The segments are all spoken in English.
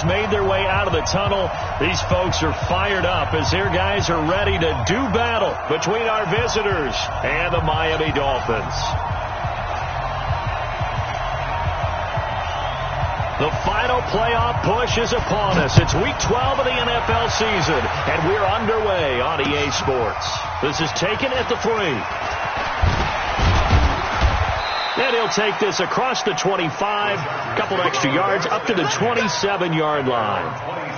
has made their way out of the tunnel. These folks are fired up as their guys are ready to do battle between our visitors and the Miami Dolphins. The final playoff push is upon us. It's Week 12 of the NFL season, and we're underway on EA Sports. This is taken at the 3. And he'll take this across the 25, a couple extra yards, up to the 27-yard line.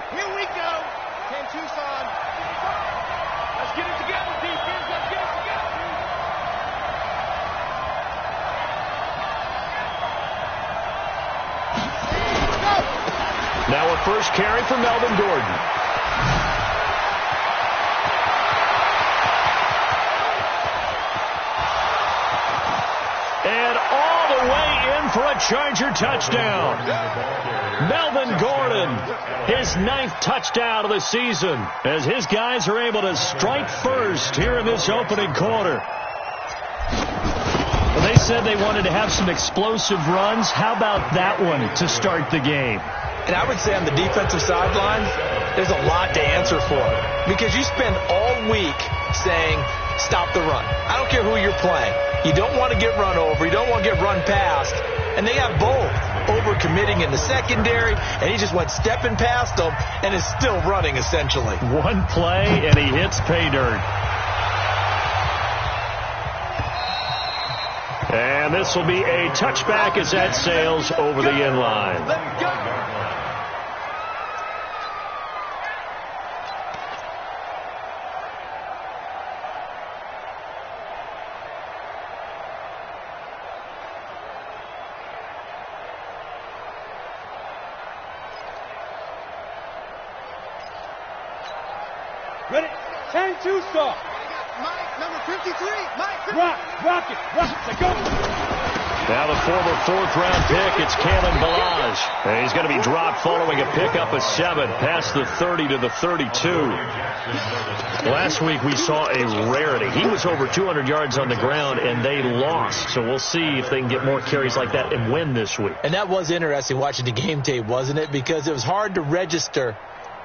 Here we go. 10 Tucson. Let's get it together, defense. Let's get it together. Go. Now a first carry for Melvin Gordon. And all the way in for a Charger touchdown. Melvin Gordon, his 9th touchdown of the season, as his guys are able to strike first here in this opening quarter. Well, they said they wanted to have some explosive runs. How about that one to start the game? And I would say on the defensive sideline, there's a lot to answer for. Because you spend all week saying, stop the run. I don't care who you're playing. You don't want to get run over. You don't want to get run past. And they got both. Overcommitting in the secondary, and he just went stepping past them and is still running, essentially. One play, and he hits pay dirt. And this will be a touchback as that sails over the end line. Let's go. Ready? 10 Tucson. Mike, number 53. Mike. Rock it. Let's go. Now the former 4th-round pick, it's Kalen Ballage. And he's going to be dropped following a pickup of 7 past the 30 to the 32. Last week we saw a rarity. He was over 200 yards on the ground, and they lost. So we'll see if they can get more carries like that and win this week. And that was interesting watching the game tape, wasn't it? Because it was hard to register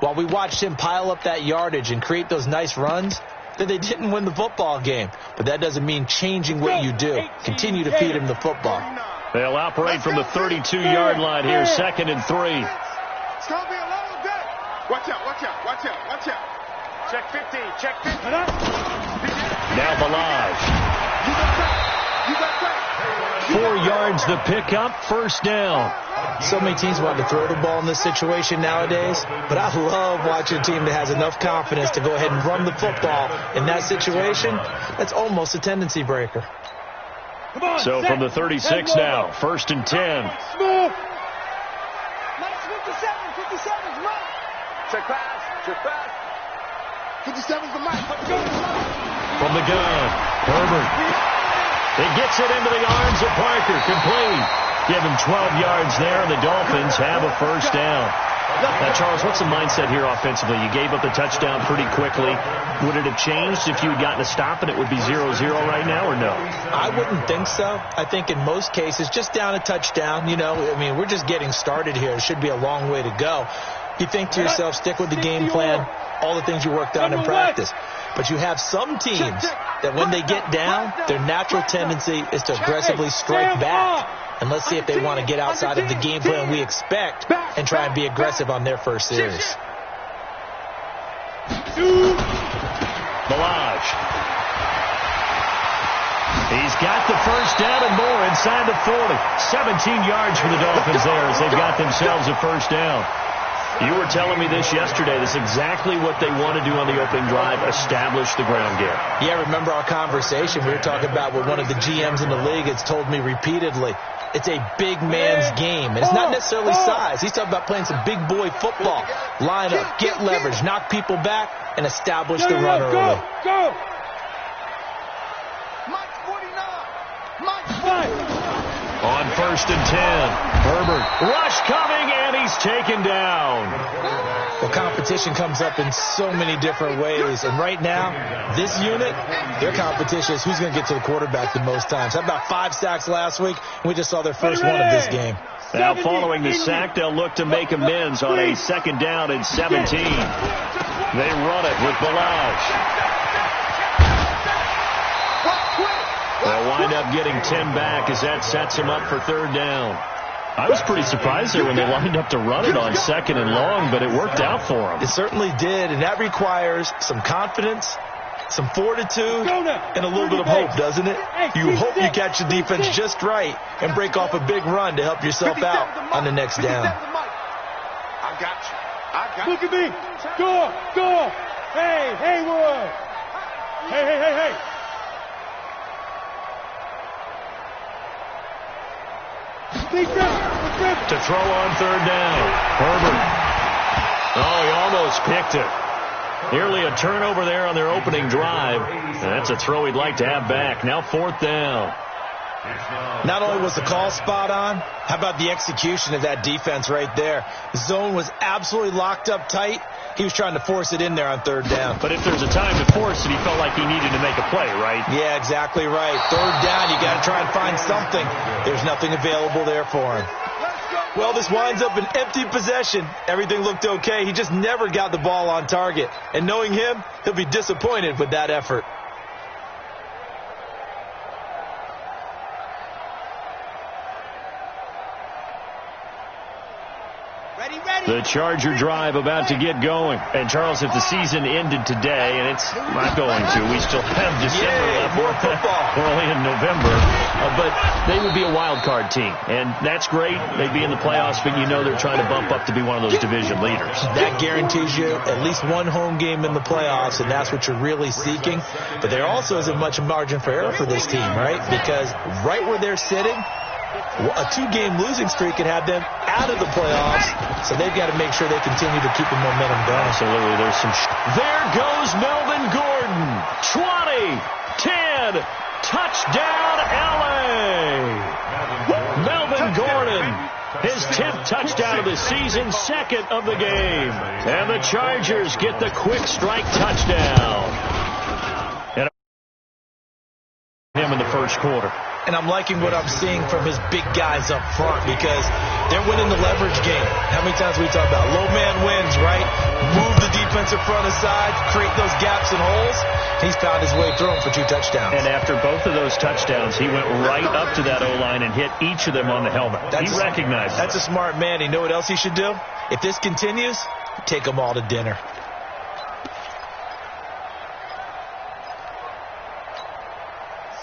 while we watched him pile up that yardage and create those nice runs, that they didn't win the football game. But that doesn't mean changing what you do. Continue to feed him the football. They'll operate from the 32-yard line here, 2nd and 3. It's going to be a long day. Watch out. Check 15. Now Ballage. You got that. 4 yards the pickup, first down. So many teams want to throw the ball in this situation nowadays, but I love watching a team that has enough confidence to go ahead and run the football. In that situation, that's almost a tendency breaker. So from the 36 now, 1st and 10. Mike, 57's Mike. Check pass. 57's the Mike. Let's go. From the gun, Herbert. He gets it into the arms of Parker, complete. Give him 12 yards there, and the Dolphins have a first down. Now, Charles, what's the mindset here offensively? You gave up the touchdown pretty quickly. Would it have changed if you had gotten a stop and it would be 0-0 right now, or no? I wouldn't think so. I think in most cases, just down a touchdown, we're just getting started here. It should be a long way to go. You think to yourself, stick with the game plan, all the things you worked on in practice. But you have some teams that when they get down, their natural tendency is to aggressively strike back. And let's see if they want to get outside of the game plan we expect and try and be aggressive on their first series. Ballage. He's got the first down and more inside the 40. 17 yards for the Dolphins there as they've got themselves a first down. You were telling me this yesterday. This is exactly what they want to do on the opening drive, establish the ground game. Yeah, remember our conversation? We were talking about what one of the GMs in the league has told me repeatedly. It's a big man's game. And it's not necessarily size. He's talking about playing some big boy football. Line up, get leverage, knock people back, and establish the run early. Go! Mike 49. Mike 5. On 1st and 10, Herbert. Rush coming, and he's taken down. Well, competition comes up in so many different ways. And right now, this unit, their competition is who's going to get to the quarterback the most times. How about 5 sacks last week? We just saw their first one of this game. Now, following the sack, they'll look to make amends on a 2nd down and 17. They run it with Balazs. They'll wind up getting 10 back as that sets them up for 3rd down. I was pretty surprised there when they lined up to run it on 2nd and long, but it worked out for them. It certainly did, and that requires some confidence, some fortitude, and a little bit of hope, doesn't it? You hope you catch the defense just right and break off a big run to help yourself out on the next down. I got you. Look at me. Go. Hey, Haywood. Hey. To throw on 3rd down. Herbert. Oh, he almost picked it. Nearly a turnover there on their opening drive. And that's a throw he'd like to have back. Now 4th down. Not only was the call spot on, how about the execution of that defense right there? The zone was absolutely locked up tight. He was trying to force it in there on 3rd down. But if there's a time to force it, he felt like he needed to make a play, right? Yeah, exactly right. 3rd down, you got to try and find something. There's nothing available there for him. Well, this winds up an empty possession. Everything looked okay. He just never got the ball on target. And knowing him, he'll be disappointed with that effort. The Charger drive about to get going. And, Charles, if the season ended today, and it's not going to, we still have December left. More football. We're only in November. But they would be a wild card team. And that's great. They'd be in the playoffs, but you know they're trying to bump up to be one of those division leaders. That guarantees you at least one home game in the playoffs, and that's what you're really seeking. But there also isn't much margin for error for this team, right? Because right where they're sitting, a 2-game losing streak could have them out of the playoffs, so they've got to make sure they continue to keep the momentum going. Absolutely. There's some. There goes Melvin Gordon. 20, 10, touchdown LA. Melvin Gordon, his 10th touchdown of the season, 2nd of the game. And the Chargers get the quick strike touchdown. And him in the first quarter. And I'm liking what I'm seeing from his big guys up front because they're winning the leverage game. How many times we talk about low man wins, right? Move the defensive front aside, create those gaps and holes. He's found his way through them for 2 touchdowns. And after both of those touchdowns, he went right up to that O-line and hit each of them on the helmet. He recognized it. That's a smart man. You know what else he should do? If this continues, take them all to dinner.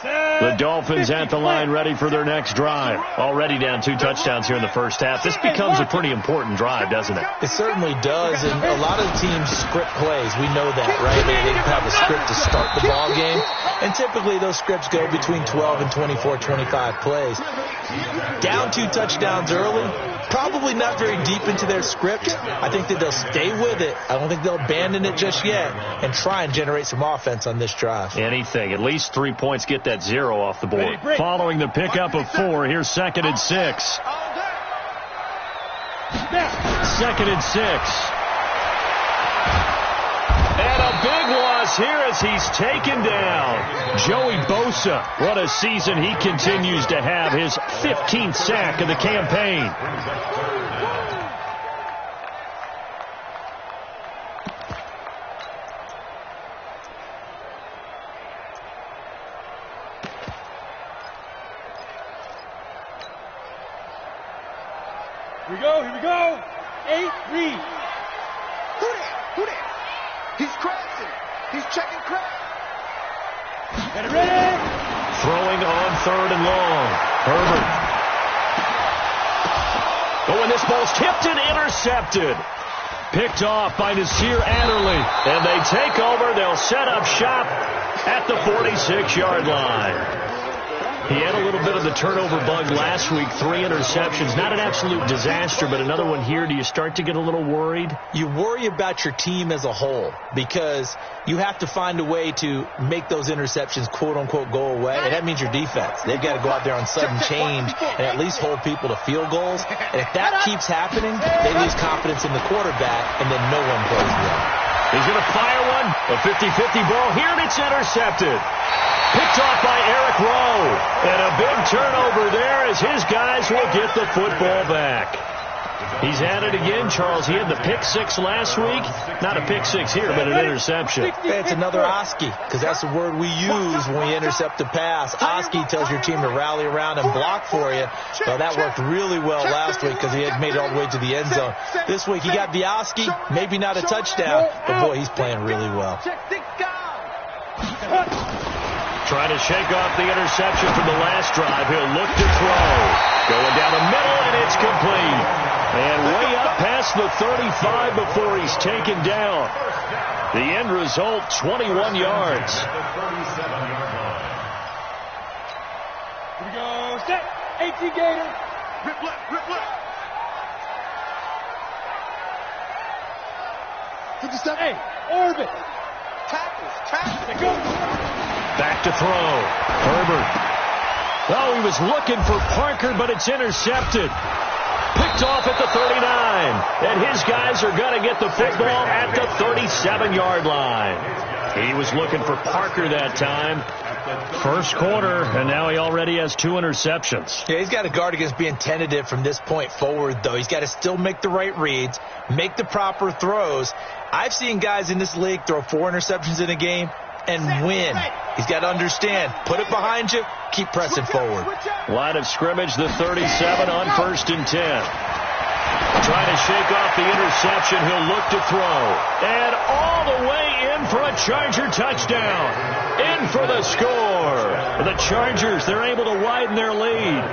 The Dolphins at the line ready for their next drive. Already down 2 touchdowns here in the first half. This becomes a pretty important drive, doesn't it? It certainly does, and a lot of teams script plays. We know that, right? They have a script to start the ball game, and typically those scripts go between 12 and 24, 25 plays. Down 2 touchdowns early, probably not very deep into their script. I think that they'll stay with it. I don't think they'll abandon it just yet and try and generate some offense on this drive. Anything. At least 3 points, get that 0 off the board. Following the pickup of 4, here's 2nd and 6. 2nd and 6. And a big loss here as he's taken down. Joey Bosa, what a season he continues to have, his 15th sack of the campaign. Here we go. 8 read. Who there? He's crashing. He's checking crash. Ready. Throwing on 3rd and long. Herbert. Oh, and this ball's tipped and intercepted. Picked off by Nasir Adderley. And they take over. They'll set up shop at the 46-yard line. He had a little bit of the turnover bug last week, 3 interceptions. Not an absolute disaster, but another one here. Do you start to get a little worried? You worry about your team as a whole because you have to find a way to make those interceptions, quote-unquote, go away, and that means your defense. They've got to go out there on sudden change and at least hold people to field goals. And if that keeps happening, they lose confidence in the quarterback, and then no one plays well. He's going to fire one, a 50-50 ball here, and it's intercepted. Picked off by Eric Rowe. And a big turnover there as his guys will get the football back. He's at it again, Charles. He had the pick 6 last week. Not a pick 6 here, but an interception. It's another Oski, because that's the word we use when we intercept a pass. Oski tells your team to rally around and block for you. Well, that worked really well last week because he had made it all the way to the end zone. This week he got the Oski, maybe not a touchdown, but boy, he's playing really well. Trying to shake off the interception from the last drive. He'll look to throw. Going down the middle, and it's complete. And way up past the 35 before he's taken down. The end result, 21 yards. Here we go. Set. 18 Gator. Rip left, rip left. 57. Hey, orbit. Tackles. Go. Back to throw. Herbert. Oh, he was looking for Parker, but it's intercepted. Picked off at the 39. And his guys are going to get the football at the 37-yard line. He was looking for Parker that time. First quarter, and now he already has 2 interceptions. Yeah, he's got to guard against being tentative from this point forward, though. He's got to still make the right reads, make the proper throws. I've seen guys in this league throw 4 interceptions in a game and win. He's got to understand, put it behind you, keep pressing forward. Line of scrimmage, the 37 on 1st and 10. Trying to shake off the interception. He'll look to throw. And all the way in for a Charger touchdown. In for the score. The Chargers, they're able to widen their lead.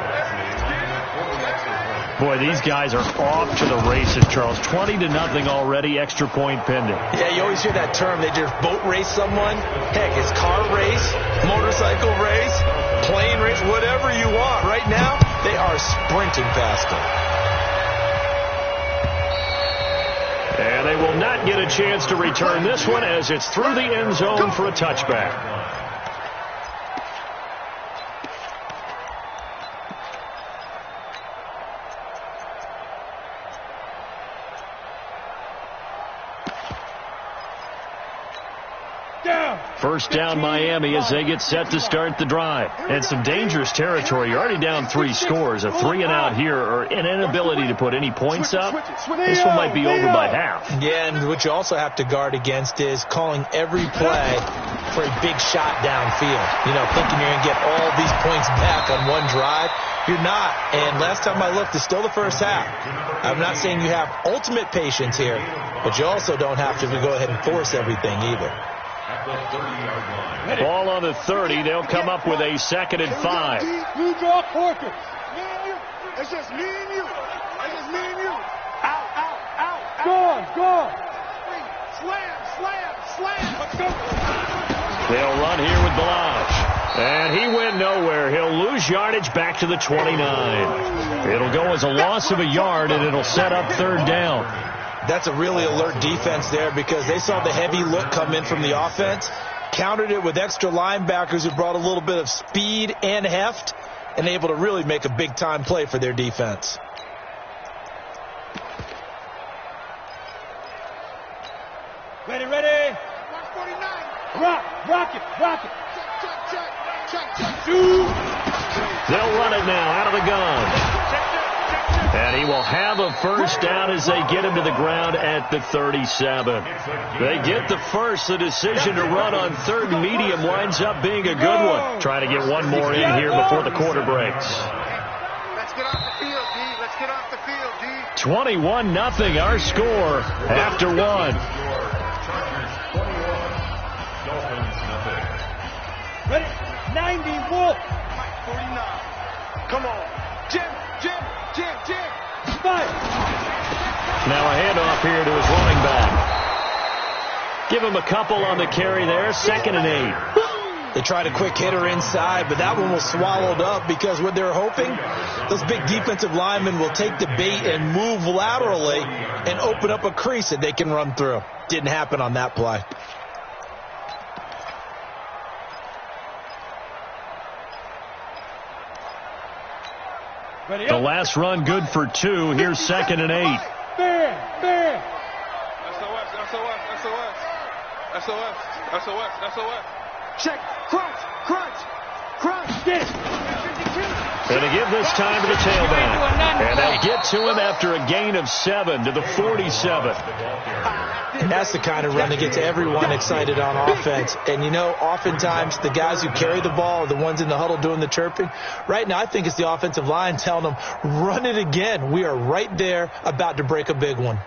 Boy, these guys are off to the races, Charles. 20-0 already, extra point pending. Yeah, you always hear that term. They just boat race someone. Heck, it's car race, motorcycle race, plane race, whatever you want. Right now, they are sprinting past them. And they will not get a chance to return this one as it's through the end zone for a touchback. First down, Miami, as they get set to start the drive. And some dangerous territory. You're already down 3 scores. A 3-and-out here, or an inability to put any points up. This one might be over by half. Yeah, and what you also have to guard against is calling every play for a big shot downfield. You know, thinking you're going to get all these points back on one drive. You're not. And last time I looked, it's still the first half. I'm not saying you have ultimate patience here, but you also don't have to go ahead and force everything either. Ball on the 30. They'll come up with a 2nd and 5. You draw Parker. It's just me and you. It's just me and you. Out. Gone. Slam. Let's go. They'll run here with Balaj. And he went nowhere. He'll lose yardage back to the 29. It'll go as a loss of a yard, and it'll set up 3rd down. That's a really alert defense there because they saw the heavy look come in from the offense, countered it with extra linebackers who brought a little bit of speed and heft, and able to really make a big-time play for their defense. Ready. 149. Rock it. Check. They'll run it now out of the gun. And he will have a first down as they get him to the ground at the 37. They get the first. The decision to run on 3rd and medium winds up being a good one. Trying to get one more in here before the quarter breaks. Let's get off the field, D. 21-0 our score after 1. Ready. 90 Wolf. 49. Come on. Jim. Fight. Now a handoff here to his running back. Give him a couple on the carry there. 2nd and 8. They tried a quick hitter inside, but that one was swallowed up because what they're hoping, those big defensive linemen will take the bait and move laterally and open up a crease that they can run through. Didn't happen on that play. The last run good for 2. Here's 2nd and 8. Fair. SOS. Check. Crunch. Get it. Going to give this time to the tailback. And they'll get to him after a gain of 7 to the 47. And that's the kind of run that gets everyone excited on offense. And, you know, oftentimes the guys who carry the ball are the ones in the huddle doing the chirping. Right now, I think it's the offensive line telling them, run it again. We are right there about to break a big one.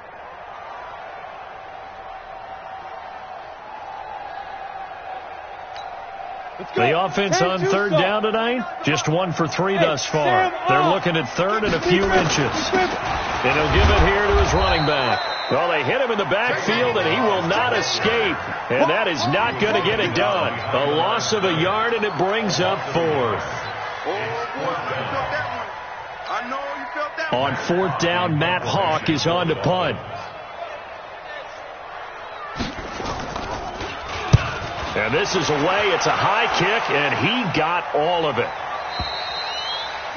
The offense on 3rd down tonight, just 1 for 3 thus far. They're looking at 3rd and a few inches. And he'll give it here to his running back. Well, they hit him in the backfield, and he will not escape. And that is not going to get it done. A loss of a yard, and it brings up 4th. On 4th down, Matt Hawk is on to punt. And this is away. It's a high kick, and he got all of it.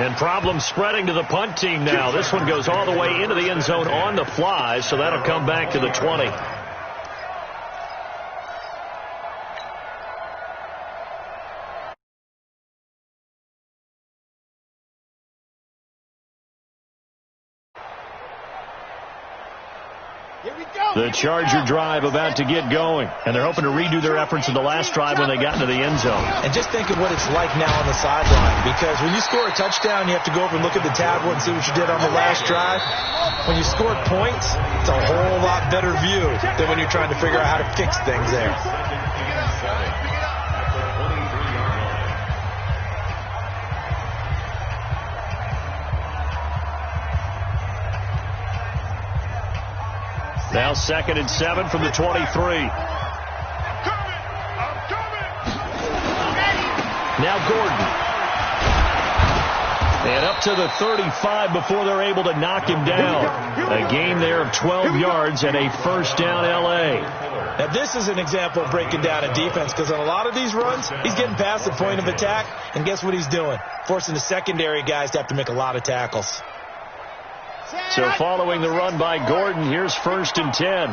And problems spreading to the punt team now. This one goes all the way into the end zone on the fly, so that'll come back to the 20. The Charger drive about to get going, and they're hoping to redo their efforts in the last drive when they got into the end zone. And just think of what it's like now on the sideline, because when you score a touchdown, you have to go over and look at the tablet and see what you did on the last drive. When you score points, it's a whole lot better view than when you're trying to figure out how to fix things there. Now 2nd and 7 from the 23. I'm coming. Now Gordon. And up to the 35 before they're able to knock him down. A gain there of 12 yards and a 1st down L.A. Now this is an example of breaking down a defense, because on a lot of these runs, he's getting past the point of attack, and guess what he's doing? Forcing the secondary guys to have to make a lot of tackles. So following the run by Gordon, here's 1st and 10.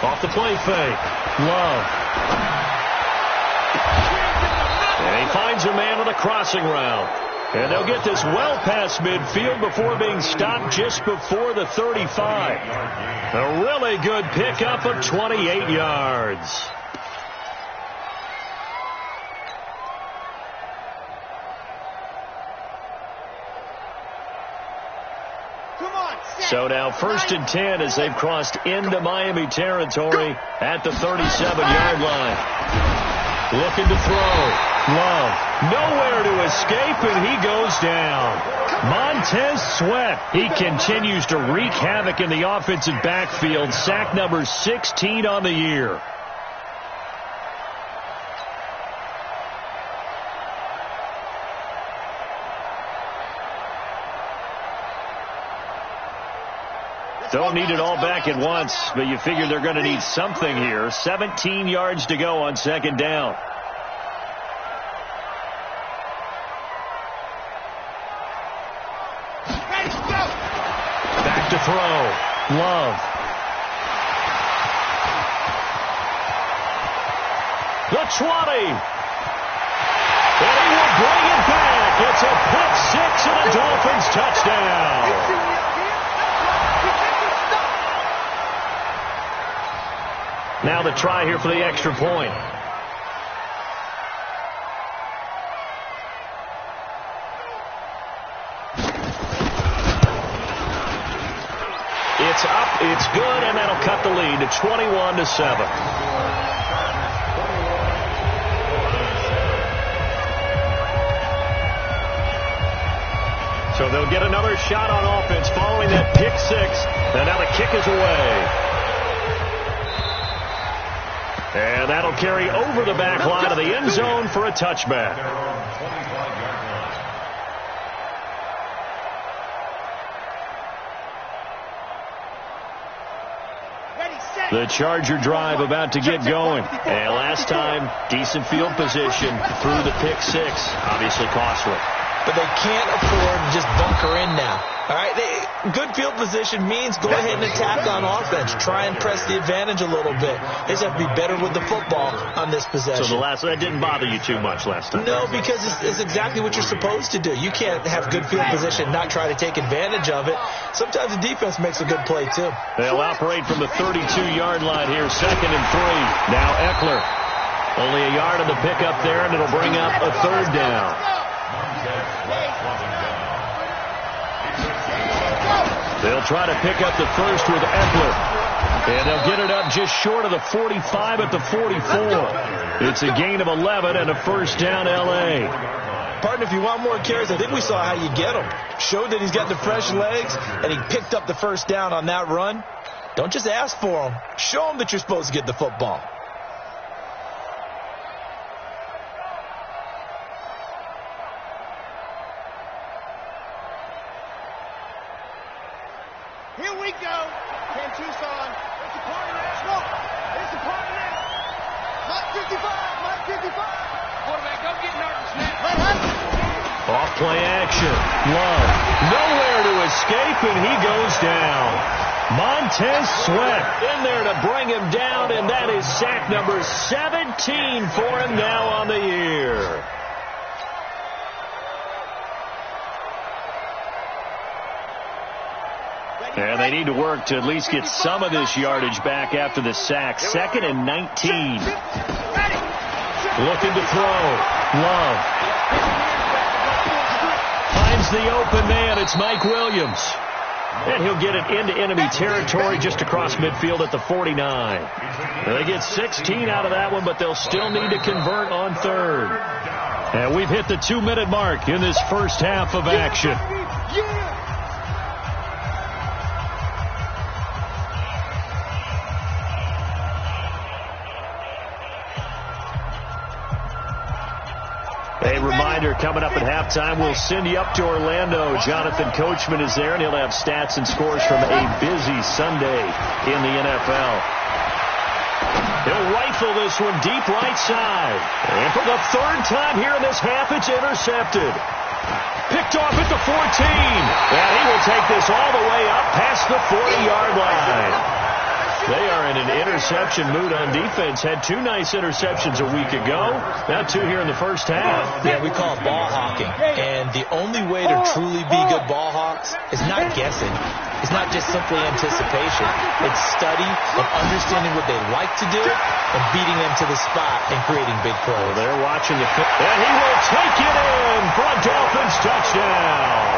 Off the play fake. Love. And he finds a man on a crossing route. And they'll get this well past midfield before being stopped just before the 35. A really good pickup of 28 yards. So now 1st and 10 as they've crossed into Miami territory at the 37-yard line. Looking to throw. Love. Nowhere to escape, and he goes down. Montez Sweat. He continues to wreak havoc in the offensive backfield. Sack number 16 on the year. Don't need it all back at once, but you figure they're going to need something here. 17 yards to go on 2nd down. Back to throw. Love. The 20. And he will bring it back. It's a pick 6 and a Dolphins touchdown. Now the try here for the extra point. It's up, it's good, and that'll cut the lead to 21-7. So they'll get another shot on offense following that pick 6, and now the kick is away. And that'll carry over the back line of the end zone for a touchback. The Charger drive about to get going. And last time, decent field position through the pick six. Obviously costly. But they can't afford to just bunker in now. All right, good field position means go ahead and attack on offense. Try and press the advantage a little bit. They just have to be better with the football on this possession. So that didn't bother you too much last time? No, because it's exactly what you're supposed to do. You can't have good field position and not try to take advantage of it. Sometimes the defense makes a good play, too. They'll operate from the 32-yard line here, 2nd and 3. Now Eckler. Only a yard on the pickup there, and it'll bring up a 3rd down. They'll try to pick up the first with Eckler. And they'll get it up just short of the 45 at the 44. It's a gain of 11 and a 1st down, L.A. Partner, if you want more carries, I think we saw how you get him. Showed that he's got the fresh legs, and he picked up the 1st down on that run. Don't just ask for him. Show him that you're supposed to get the football. Here we go. Ken Tucson. It's a party now. It's a party now. Mike 55. Mike 55. Quarterback, don't get nervous, man. Let happen. Off play action. Love. Nowhere to escape, and he goes down. Montez Sweat in there to bring him down, and that is sack number 17 for him now on the year. And they need to work to at least get some of this yardage back after the sack. 2nd and 19. Looking to throw. Love. Finds the open man. It's Mike Williams. And he'll get it into enemy territory just across midfield at the 49. And they get 16 out of that one, but they'll still need to convert on 3rd. And we've hit the 2-minute mark in this first half of action. A reminder, coming up at halftime, we'll send you up to Orlando. Jonathan Coachman is there, and he'll have stats and scores from a busy Sunday in the NFL. He'll rifle this one deep right side. And for the 3rd time here in this half, it's intercepted. Picked off at the 14. And he will take this all the way up past the 40-yard line. They are in an interception mood on defense. Had 2 nice interceptions a week ago. Now 2 here in the first half. Yeah, we call it ball hawking. And the only way to truly be good ball hawks is not guessing. It's not just simply anticipation. It's study and understanding what they like to do and beating them to the spot and creating big plays. Well, they're watching the film. And he will take it in for a Dolphins touchdown.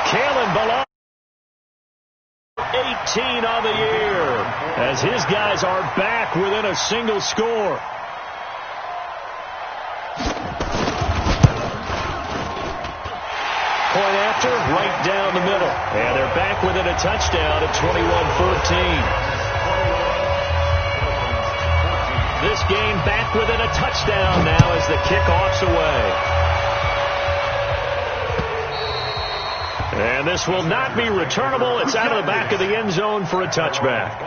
Kalen Ballard. 18 on the year as his guys are back within a single score. Point after, right down the middle. And they're back within a touchdown at 21-14. This game back within a touchdown now as the kickoff's away. And this will not be returnable. It's out of the back of the end zone for a touchback.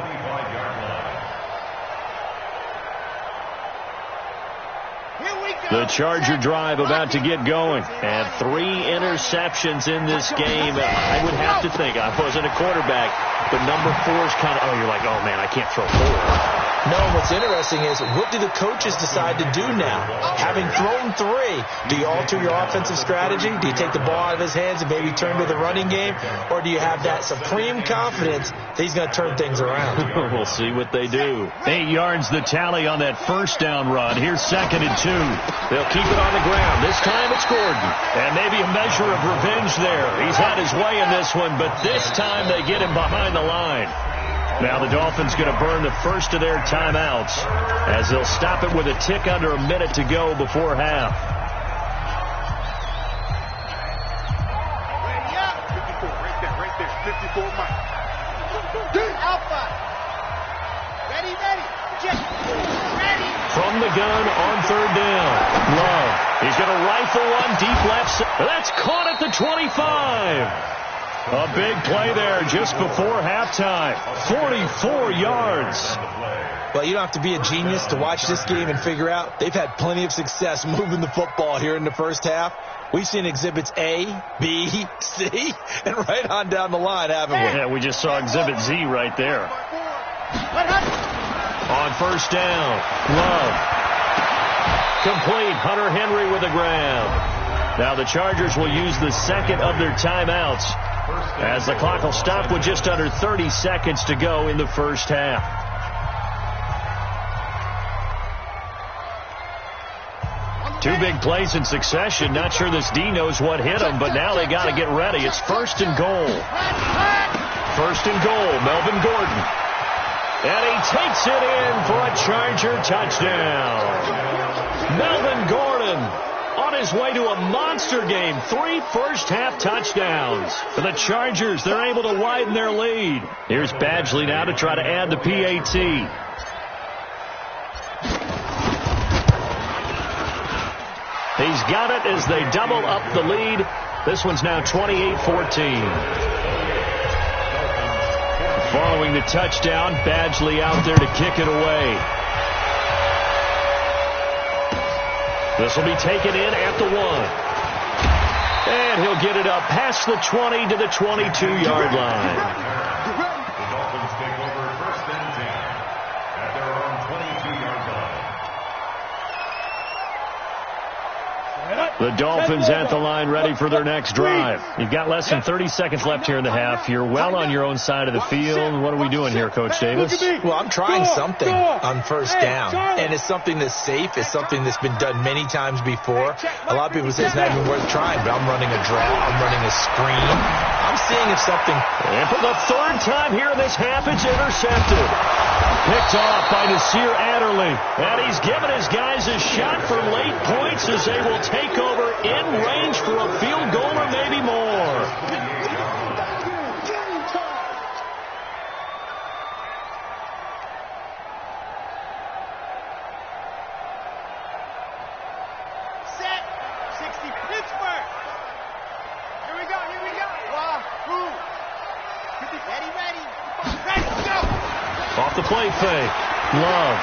The Charger drive about to get going. And 3 interceptions in this game. I would have to think, I wasn't a quarterback, but number 4 is kind of, you're like, oh, man, I can't throw 4. No, what's interesting is, what do the coaches decide to do now? Having thrown 3, do you alter your offensive strategy? Do you take the ball out of his hands and maybe turn to the running game? Or do you have that supreme confidence that he's going to turn things around? We'll see what they do. 8 yards the tally on that 1st down run. Here's 2nd and 2. They'll keep it on the ground. This time it's Gordon. And maybe a measure of revenge there. He's had his way in this one, but this time they get him behind the line. Now the Dolphins going to burn the first of their timeouts as they'll stop it with a tick under a minute to go before half. Ready up. 54, right there. 54, Mike. Alpha. Ready. Check. from the gun on third down. Love. He's going to rifle one deep left side. That's caught at the 25. A big play there just before halftime. 44 yards. Well, you don't have to be a genius to watch this game and figure out they've had plenty of success moving the football here in the first half. We've seen exhibits A, B, C, and right on down the line, haven't we? Yeah, we just saw exhibit Z right there. On first down, Love. Complete. Hunter Henry with a grab. Now the Chargers will use the second of their timeouts as the clock will stop with just under 30 seconds to go in the first half. Two big plays in succession. Not sure this D knows what hit him, but now they got to get ready. It's first and goal. First and goal, Melvin Gordon. And he takes it in for a Charger touchdown. Melvin Gordon on his way to a monster game. 3 first-half touchdowns. For the Chargers, they're able to widen their lead. Here's Badgley now to try to add the PAT. He's got it as they double up the lead. This one's now 28-14. Following the touchdown, Badgley out there to kick it away. This will be taken in at the 1. And he'll get it up past the 20 to the 22-yard line. The Dolphins take over first and 10 at their own 22-yard line. The Dolphins at the line ready for their next drive. You've got less than 30 seconds left here in the half. You're well on your own side of the field. What are we doing here, Coach Davis? Well, I'm trying something on first down, and it's something that's safe. It's something that's been done many times before. A lot of people say it's not even worth trying, but I'm running a draw. I'm running a screen. I'm seeing if something... And for the third time here in this half, it's intercepted. Picked off by Nasir Adderley. And he's given his guys a shot for late points as they will take over in range for a field goal or maybe more. Set. 60 Pittsburgh. Here we go. Wahoo. Ready. Ready, go. Off the play fake. Love.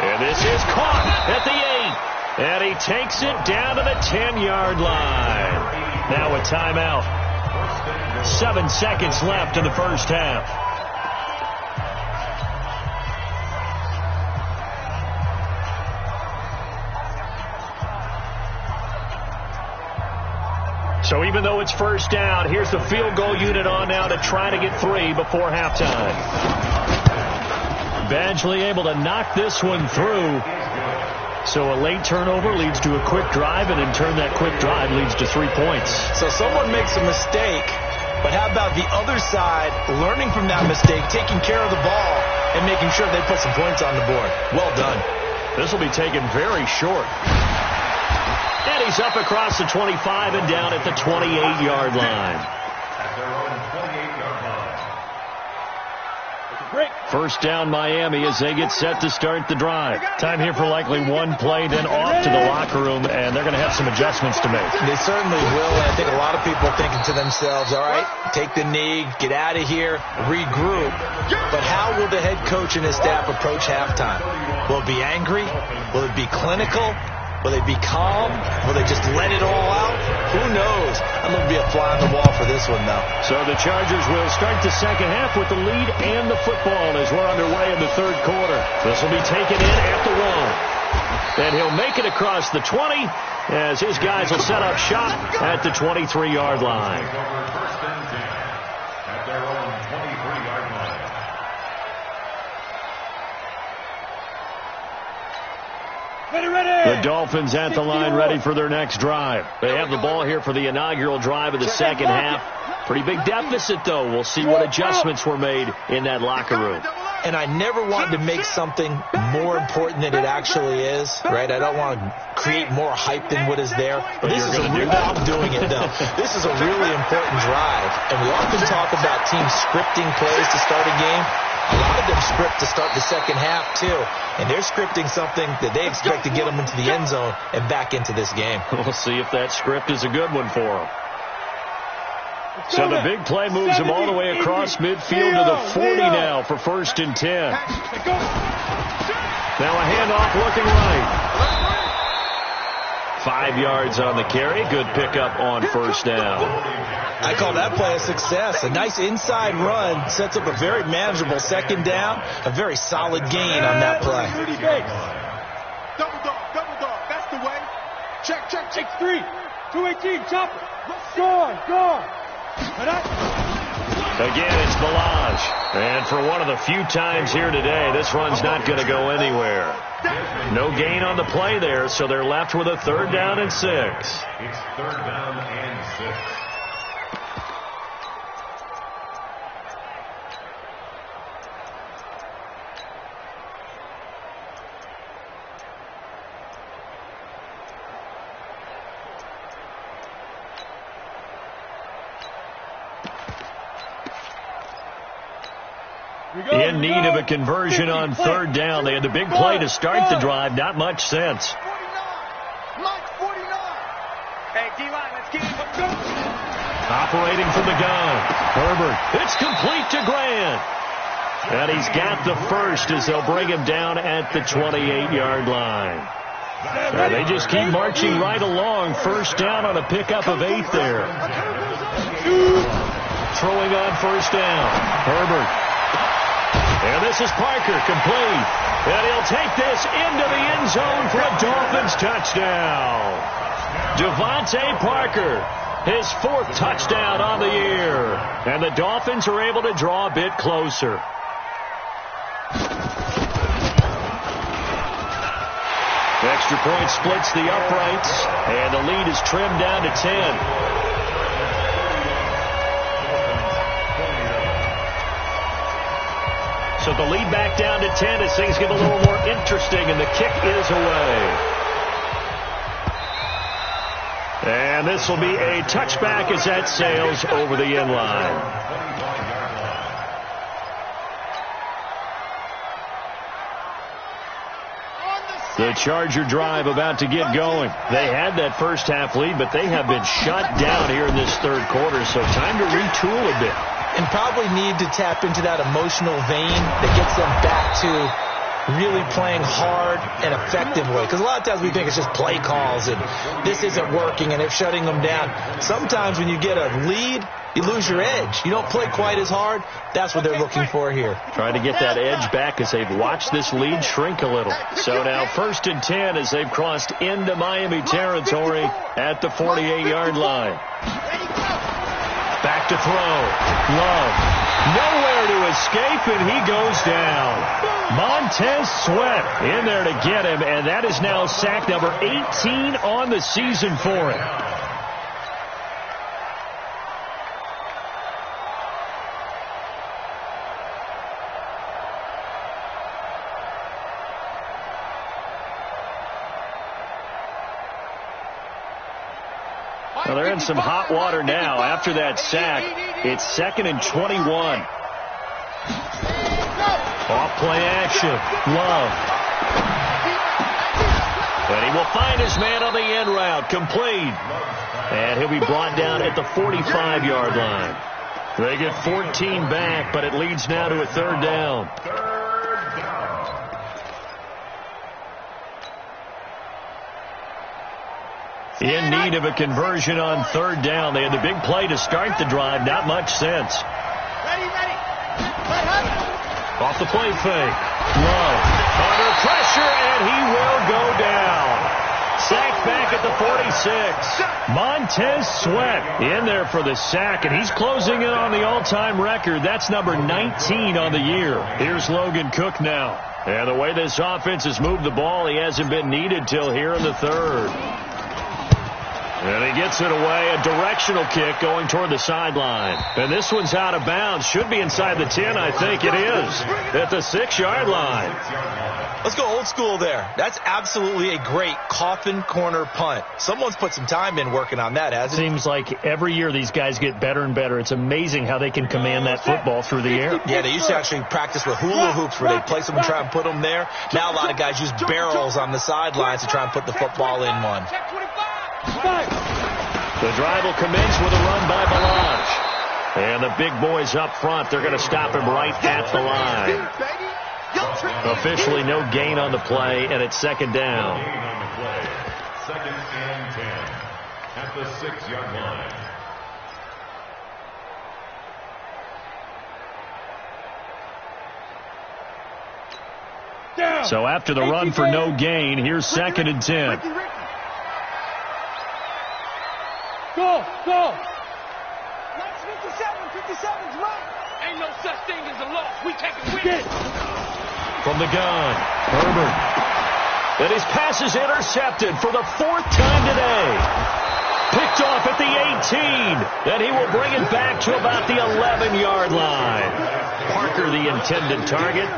And this is caught at the 8. And he takes it down to the 10-yard line. Now a timeout. 7 seconds left in the first half. So even though it's first down, here's the field goal unit on now to try to get 3 before halftime. Badgley able to knock this one through. So a late turnover leads to a quick drive, and in turn that quick drive leads to 3 points. So someone makes a mistake, but how about the other side learning from that mistake, taking care of the ball, and making sure they put some points on the board? Well done. This will be taken very short. And he's up across the 25 and down at the 28-yard line. At their own 28-yard line. First down Miami as they get set to start the drive. Time here for likely one play, then off to the locker room, and they're going to have some adjustments to make. They certainly will, and I think a lot of people are thinking to themselves, all right, take the knee, get out of here, regroup. But how will the head coach and his staff approach halftime? Will it be angry? Will it be clinical? Will they be calm? Will they just let it all out? Who knows? I'm going to be a fly on the wall for this one, though. So the Chargers will start the second half with the lead and the football as we're underway in the third quarter. This will be taken in at the 1. And he'll make it across the 20 as his guys will set up shop at the 23-yard line. First and 10 at their own 23-yard line. The Dolphins at the line ready for their next drive. They have the ball here for the inaugural drive of the second half. Pretty big deficit, though. We'll see what adjustments were made in that locker room. and I never want to make something more important than it actually is, right? I don't want to create more hype than what is there. But this is I'm doing it, though. This is a really important drive, and we often talk about teams scripting plays to start a game. A lot of them script to start the second half, too. And they're scripting something that they expect to get them into the end zone and back into this game. We'll see if that script is a good one for them. So the big play moves them all the way across midfield to the 40 now for 1st and 10. Now a handoff looking right. 5 yards on the carry. Good pickup on 1st down. I call that play a success. A nice inside run sets up a very manageable 2nd down. A very solid gain on that play. Double dog. That's the way. Check. 3. 218, chop it. Go. Again, it's Balaj. And for one of the few times here today, this run's not going to go anywhere. No gain on the play there, so they're left with a 3rd down and 6. It's 3rd down and 6. In need of a conversion on 3rd down. They had the big play to start the drive. Not much sense. 49. Mike 49. Hey, D-line, let's get it. Operating from the gun. Herbert. It's complete to Grant. And he's got the first as they'll bring him down at the 28-yard line. They just keep marching right along. 1st down on a pickup of 8 there. Throwing on 1st down. Herbert. And this is Parker, complete. And he'll take this into the end zone for a Dolphins touchdown. Devontae Parker, his 4th touchdown on the year. And the Dolphins are able to draw a bit closer. Extra point splits the uprights, and the lead is trimmed down to 10. So the lead back down to 10 as things get a little more interesting, and the kick is away. And this will be a touchback as that sails over the end line. The Charger drive about to get going. They had that 1st half lead, but they have been shut down here in this 3rd quarter, so time to retool a bit. And probably need to tap into that emotional vein that gets them back to really playing hard and effectively. Because a lot of times we think it's just play calls and this isn't working and they're shutting them down. Sometimes when you get a lead, you lose your edge. You don't play quite as hard. That's what they're looking for here. Trying to get that edge back as they've watched this lead shrink a little. So now 1st and 10 as they've crossed into Miami territory at the 48-yard line. Back to throw. Love. Nowhere to escape, and he goes down. Montez Sweat in there to get him, and that is now sack number 18 on the season for him. Well, they're in some hot water now. After that sack, it's 2nd and 21. Off play action. Love. And he will find his man on the end route. Complete. And he'll be brought down at the 45-yard line. They get 14 back, but it leads now to a 3rd down. In need of a conversion on 3rd down. They had the big play to start the drive. Not much sense. Ready. Off the play fake. Love. Under pressure, and he will go down. Sacked back at the 46. Montez Sweat in there for the sack, and he's closing in on the all-time record. That's number 19 on the year. Here's Logan Cook now. And the way this offense has moved the ball, he hasn't been needed till here in the 3rd. And he gets it away, a directional kick going toward the sideline. And this one's out of bounds. Should be inside the 10, I think it is, at the 6-yard line. Let's go old school there. That's absolutely a great coffin corner punt. Someone's put some time in working on that, hasn't it? Seems like every year these guys get better and better. It's amazing how they can command that football through the air. Yeah, they used to actually practice with hula hoops where they place them and try and put them there. Now a lot of guys use barrels on the sidelines to try and put the football in one. The drive will commence with a run by Balaj. And the big boys up front, they're going to stop him right at the line. Officially no gain on the play, and it's second down. Gain on the play. 2nd and 10 at the 6-yard line. So after the run for no gain, here's 2nd and 10. Go, go. 57's right. Ain't no such thing as a loss. We take a win. From the gun, Herbert. And his pass is intercepted for the 4th time today. Picked off at the 18. And he will bring it back to about the 11-yard line. Parker, the intended target.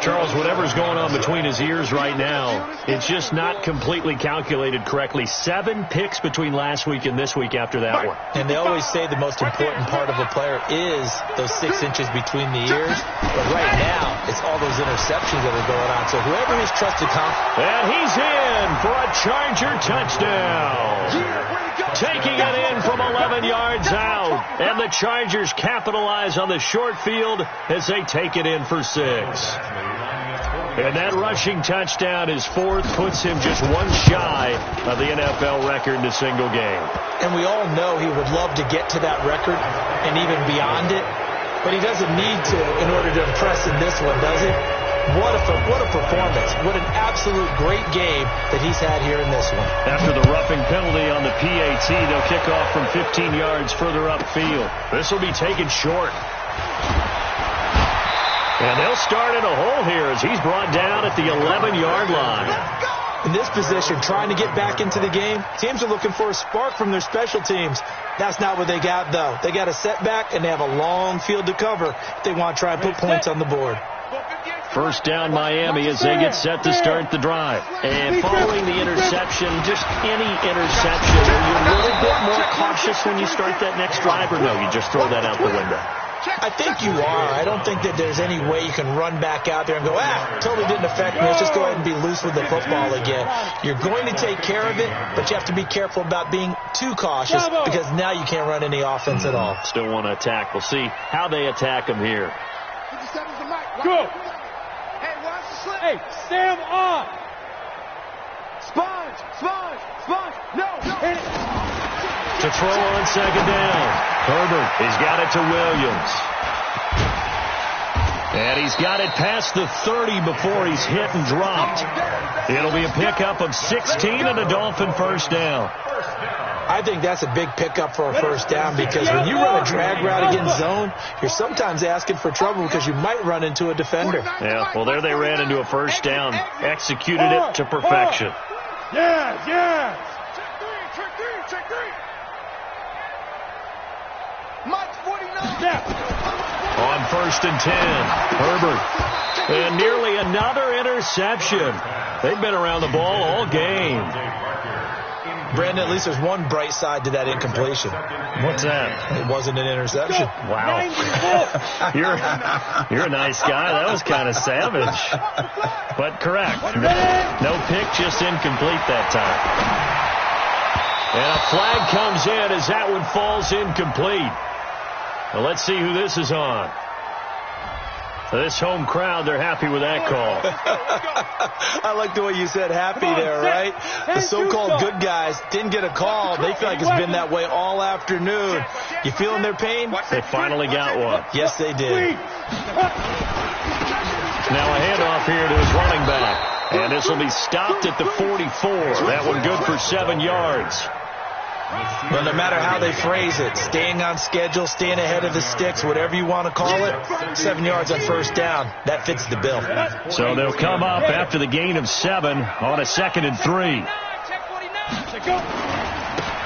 Charles, whatever's going on between his ears right now, it's just not completely calculated correctly. 7 picks between last week and this week after that one. And they always say the most important part of a player is those 6 inches between the ears. But right now, it's all those interceptions that are going on. So whoever his trusted And he's in for a Charger touchdown. Taking it in from 11 yards out. And the Chargers capitalize on the short field as they take it in for 6. And that rushing touchdown, his 4th, puts him just one shy of the NFL record in a single game. And we all know he would love to get to that record and even beyond it. But he doesn't need to in order to impress in this one, does he? What a performance. What an absolute great game that he's had here in this one. After the roughing penalty on the PAT, they'll kick off from 15 yards further upfield. This will be taken short. And they'll start in a hole here as he's brought down at the 11-yard line. In this position, trying to get back into the game, teams are looking for a spark from their special teams. That's not what they got, though. They got a setback, and they have a long field to cover if they want to try and put points on the board. First down Miami as they get set to start the drive. And following the interception, just any interception, are you a little bit more cautious when you start that next drive, or no, you just throw that out the window? I think you are. I don't think that there's any way you can run back out there and go, totally didn't affect me. Let's just go ahead and be loose with the football again. You're going to take care of it, but you have to be careful about being too cautious because now you can't run any offense at all. Still want to attack. We'll see how they attack him here. Go. Hey, watch the slip. Hey, Sam on. Sponge. No. Hit it. To throw on second down. Herbert, he's got it to Williams. And he's got it past the 30 before he's hit and dropped. It'll be a pickup of 16 and a Dolphin first down. I think that's a big pickup for a first down because when you run a drag route against zone, you're sometimes asking for trouble because you might run into a defender. Yeah, well, there they ran into a first down. Executed it to perfection. Yes. Check three. Mike 49. On 1st and 10, Herbert. And nearly another interception. They've been around the ball all game. Brandon, at least there's one bright side to that incompletion. What's that? It wasn't an interception. Wow. You're a nice guy. That was kind of savage. But correct. No pick, just incomplete that time. And a flag comes in as that one falls incomplete. Well, let's see who this is on. This home crowd, they're happy with that call. I like the way you said happy there, right? The so-called good guys didn't get a call. They feel like it's been that way all afternoon. You feeling their pain? They finally got one. Yes, they did. Now a handoff here to his running back. And this will be stopped at the 44. That one good for 7 yards. Well, no matter how they phrase it, staying on schedule, staying ahead of the sticks, whatever you want to call it, 7 yards on first down, that fits the bill. So they'll come up after the gain of 7 on a 2nd and 3.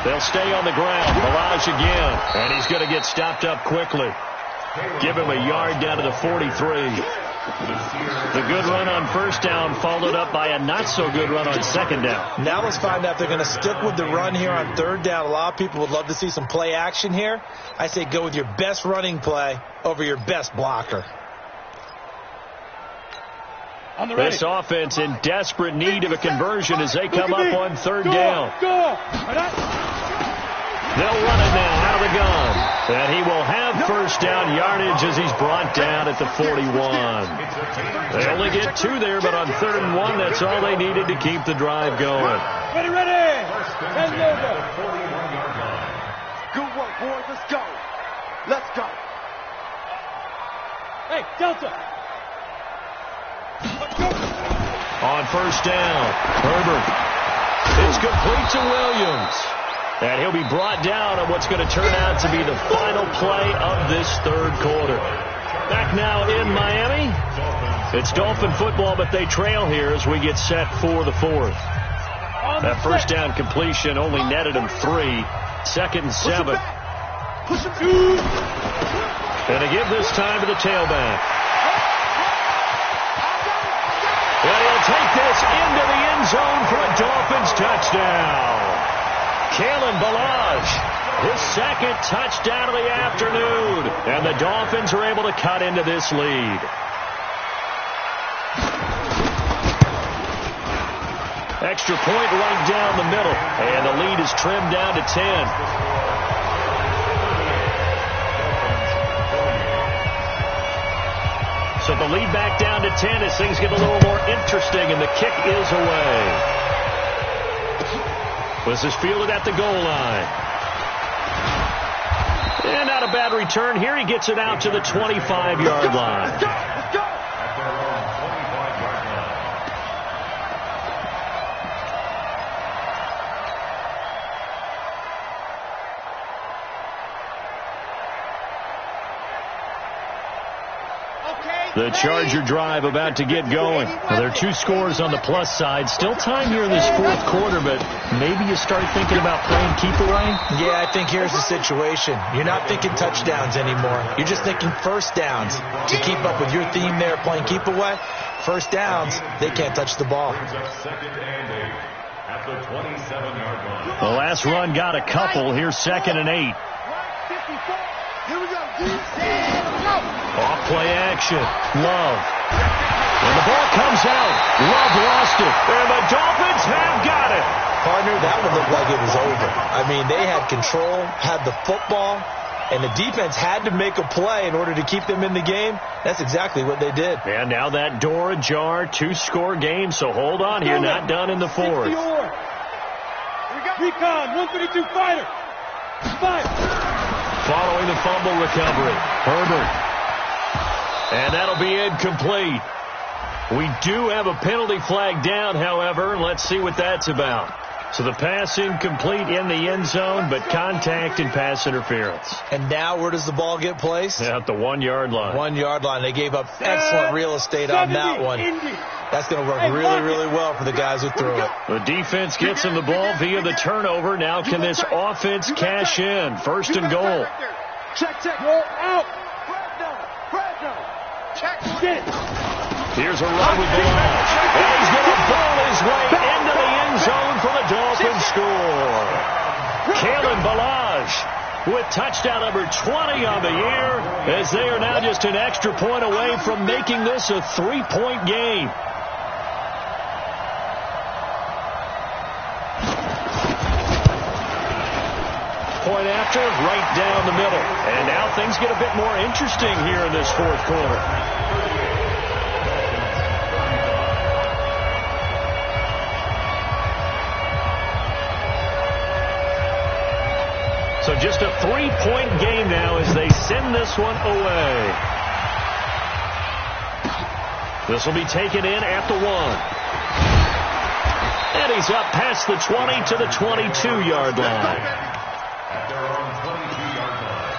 They'll stay on the ground. Balazs again. And he's going to get stopped up quickly. Give him a yard down to the 43. The good run on first down followed up by a not-so-good run on second down. Now let's find out if they're going to stick with the run here on third down. A lot of people would love to see some play action here. I say go with your best running play over your best blocker. This offense in desperate need of a conversion as they come up on third down. They'll run it now out of the gun. And he will have first down yardage as he's brought down at the 41. They only get 2 there, but on 3rd and 1, that's all they needed to keep the drive going. Ready. Good work, boys. Let's go. Let's go. Hey, Delta. On first down, Herbert. It's complete to Williams. And he'll be brought down on what's going to turn out to be the final play of this third quarter. Back now in Miami. It's Dolphin football, but they trail here as we get set for the 4th. That first down completion only netted him 3. 2nd and 7. And to give this time to the tailback. And he'll take this into the end zone for a Dolphins touchdown. Kalen Balazs, his 2nd touchdown of the afternoon. And the Dolphins are able to cut into this lead. Extra point right down the middle. And the lead is trimmed down to 10. So the lead back down to 10 as things get a little more interesting, and the kick is away. This is fielded at the goal line. And not a bad return here. He gets it out to the 25-yard line. Let's go. The Charger drive about to get going. Now, there are 2 scores on the plus side. Still time here in this 4th quarter, but maybe you start thinking about playing keep away? Yeah, I think here's the situation. You're not thinking touchdowns anymore. You're just thinking first downs. To keep up with your theme there, playing keep away, first downs, they can't touch the ball. The last run got a couple. Here's 2nd and 8. Here we go. Off play action. Love. And the ball comes out. Love lost it. And the Dolphins have got it. Partner, that one looked like it was over. I mean, they had control, had the football, and the defense had to make a play in order to keep them in the game. That's exactly what they did. And now that door ajar, 2-score game, so hold on here. Not done in the 4th. Recon, 132 fighter. Fire. Following the fumble recovery, Herbert. And that'll be incomplete. We do have a penalty flag down, however. Let's see what that's about. So the pass incomplete in the end zone, but contact and pass interference. And now where does the ball get placed? At the 1-yard line. 1-yard line. They gave up excellent real estate on that one. That's going to work really, really well for the guys who threw it. The defense gets him the ball via the turnover. Now can this offense cash in? 1st and goal. Check. You're out. Check. Get it. Here's a run with Balazs. And he's going to ball his way into the end zone for the Dolphins score. Kalen Balazs with touchdown number 20 on the year, as they are now just an extra point away from making this a 3-point game. Point after, right down the middle. And now things get a bit more interesting here in this 4th quarter. So just a 3-point game now as they send this one away. This will be taken in at the 1. And he's up past the 20 to the 22-yard line. At their own 22-yard line.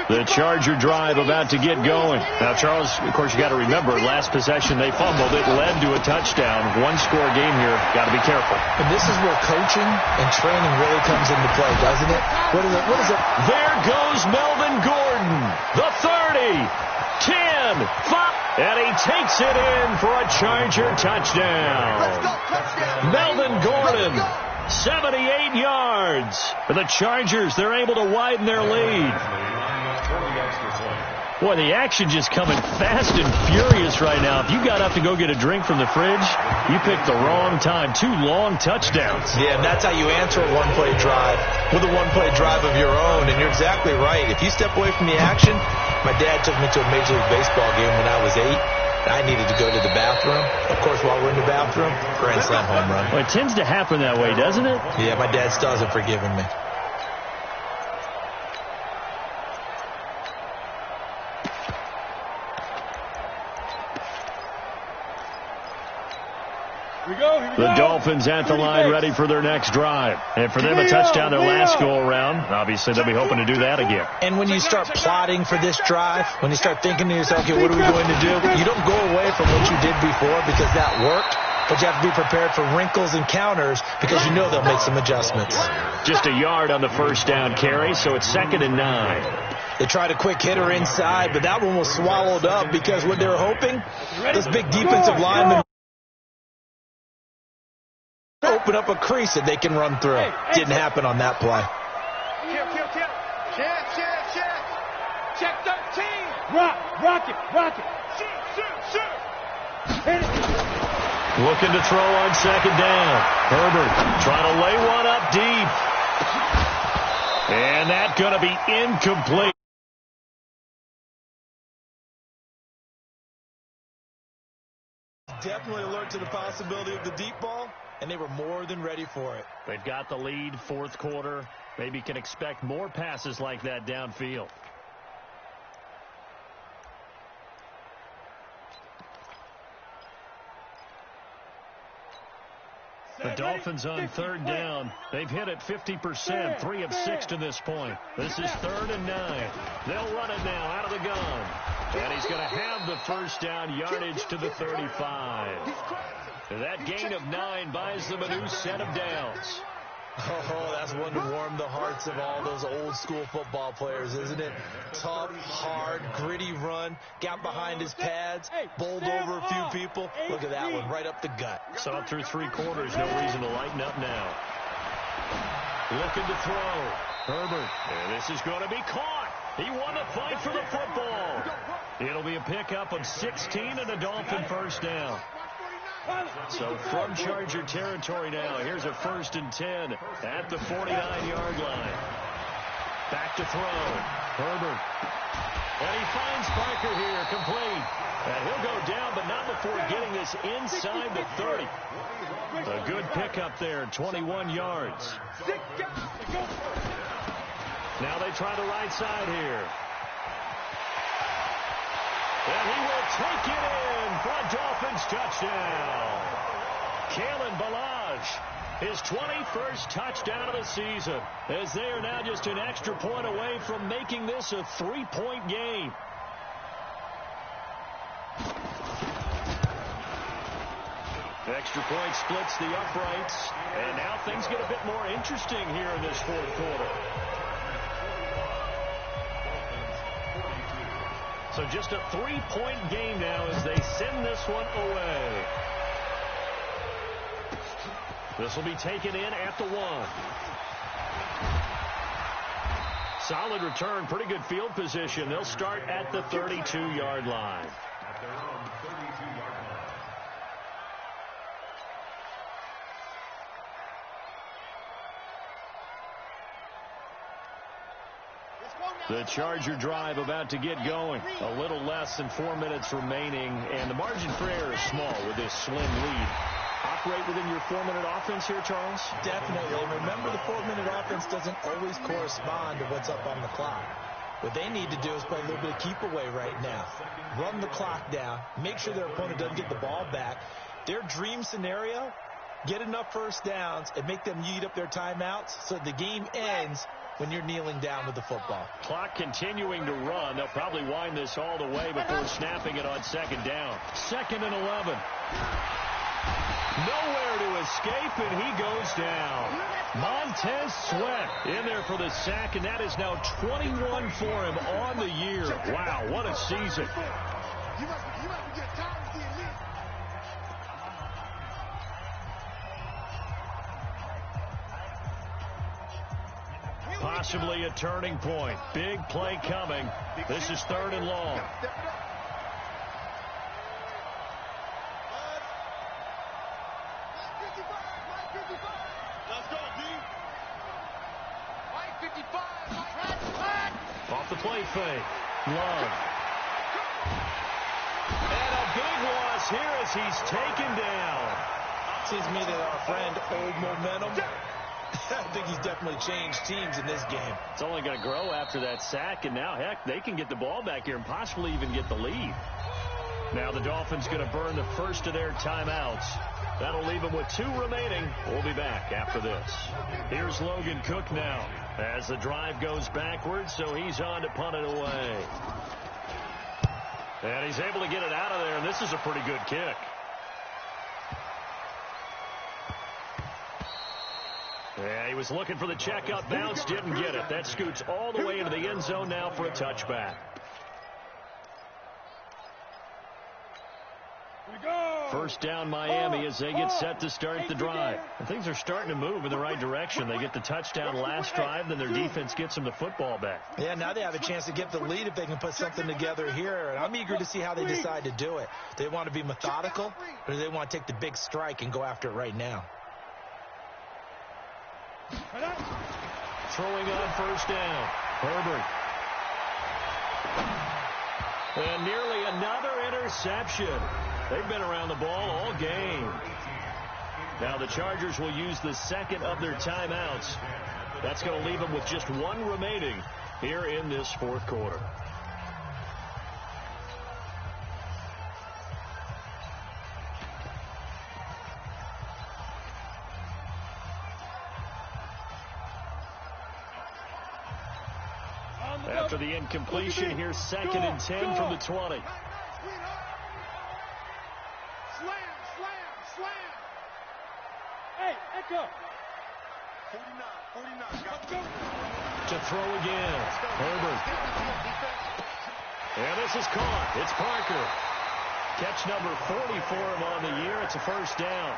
The Charger drive about to get going. Now, Charles, of course, you got to remember, last possession they fumbled. It led to a touchdown. One-score game here. Got to be careful. And this is where coaching and training really comes into play, doesn't it? What is it? There goes Melvin Gordon. The 30, 10, 5. And he takes it in for a Charger touchdown. Melvin Gordon. 78 yards for the Chargers. They're able to widen their lead. Boy, the action just coming fast and furious right now. If you got up to go get a drink from the fridge, you picked the wrong time. 2 long touchdowns. Yeah, and that's how you answer a one-play drive with a one-play drive of your own. And you're exactly right. If you step away from the action, my dad took me to a Major League Baseball game when I was 8. I needed to go to the bathroom. Of course, while we're in the bathroom, grand slam home run. Well, it tends to happen that way, doesn't it? Yeah, my dad still hasn't forgiven me. The Dolphins at the line ready for their next drive. And for them, a touchdown their last go-around. Obviously, they'll be hoping to do that again. And when you start plotting for this drive, when you start thinking to yourself, okay, what are we going to do? You don't go away from what you did before because that worked. But you have to be prepared for wrinkles and counters because you know they'll make some adjustments. Just a yard on the first down carry, so it's 2nd and 9. They tried a quick hitter inside, but that one was swallowed up because what they were hoping, this big defensive lineman open up a crease that they can run through. Didn't happen on that play. Check 13. Rock it. Shoot. Hit it. Looking to throw on 2nd down. Herbert trying to lay one up deep. And that's going to be incomplete. Definitely alert to the possibility of the deep ball, and they were more than ready for it. They've got the lead, 4th quarter. Maybe can expect more passes like that downfield. The Dolphins on 3rd down. They've hit it 50%, 3 of 6 to this point. This is 3rd and 9. They'll run it now out of the gun. And he's going to have the first down, yardage to the 35. That gain of 9 buys them a new set of downs. Oh, that's one to warm the hearts of all those old school football players, isn't it? Tough, hard, gritty run, got behind his pads, bowled over a few people. Look at that one, right up the gut. Saw it through 3 quarters, no reason to lighten up now. Looking to throw. Herbert, and this is going to be caught. He won the fight for the football. It'll be a pickup of 16 and a Dolphin first down. So from Charger territory now, here's a 1st and 10 at the 49-yard line. Back to throw. Herbert. And he finds Parker here, complete. And he'll go down, but not before getting this inside the 30. A good pickup there, 21 yards. Now they try the right side here. And he will take it in for a Dolphins touchdown. Kalen Ballage, his 21st touchdown of the season, as they are now just an extra point away from making this a 3-point game. Extra point splits the uprights, and now things get a bit more interesting here in this 4th quarter. So just a 3-point game now as they send this one away. This will be taken in at the 1. Solid return, pretty good field position. They'll start at the 32-yard line. At their own 32-yard line. The Charger drive about to get going. A little less than 4 minutes remaining, and the margin for error is small with this slim lead. Operate within your 4-minute offense here, Charles? Definitely. Remember, the 4-minute offense doesn't always correspond to what's up on the clock. What they need to do is play a little bit of keep away right now. Run the clock down. Make sure their opponent doesn't get the ball back. Their dream scenario, get enough first downs and make them eat up their timeouts so the game ends when you're kneeling down with the football. Clock continuing to run. They'll probably wind this all the way before snapping it on second down. 2nd and 11. Nowhere to escape, and he goes down. Montez Sweat in there for the sack, and that is now 21 for him on the year. Wow, what a season. Possibly a turning point. Big play coming. This is 3rd and long. Let's go, D. Mike 55. Off the play fake. Love. And a big loss here as he's taken down. Seems to me that our friend Old Momentum, I think he's definitely changed teams in this game. It's only going to grow after that sack, and now, heck, they can get the ball back here and possibly even get the lead. Now the Dolphins going to burn the first of their timeouts. That'll leave them with 2 remaining. We'll be back after this. Here's Logan Cook now as the drive goes backwards, so he's on to punt it away. And he's able to get it out of there, and this is a pretty good kick. Yeah, he was looking for the checkout bounce, didn't get it. That scoots all the way into the end zone now for a touchback. First down Miami as they get set to start the drive. And things are starting to move in the right direction. They get the touchdown last drive, then their defense gets them the football back. Yeah, now they have a chance to get the lead if they can put something together here. And I'm eager to see how they decide to do it. Do they want to be methodical, or do they want to take the big strike and go after it right now? Throwing on first down. Herbert. And nearly another interception. They've been around the ball all game. Now the Chargers will use the second of their timeouts. That's going to leave them with just 1 remaining here in this 4th quarter. After the incompletion, here's 2nd and 10 from the 20. Hey, echo. 49. To throw again. Herbert. And this is caught. It's Parker. Catch number 40 for him on the year. It's a first down.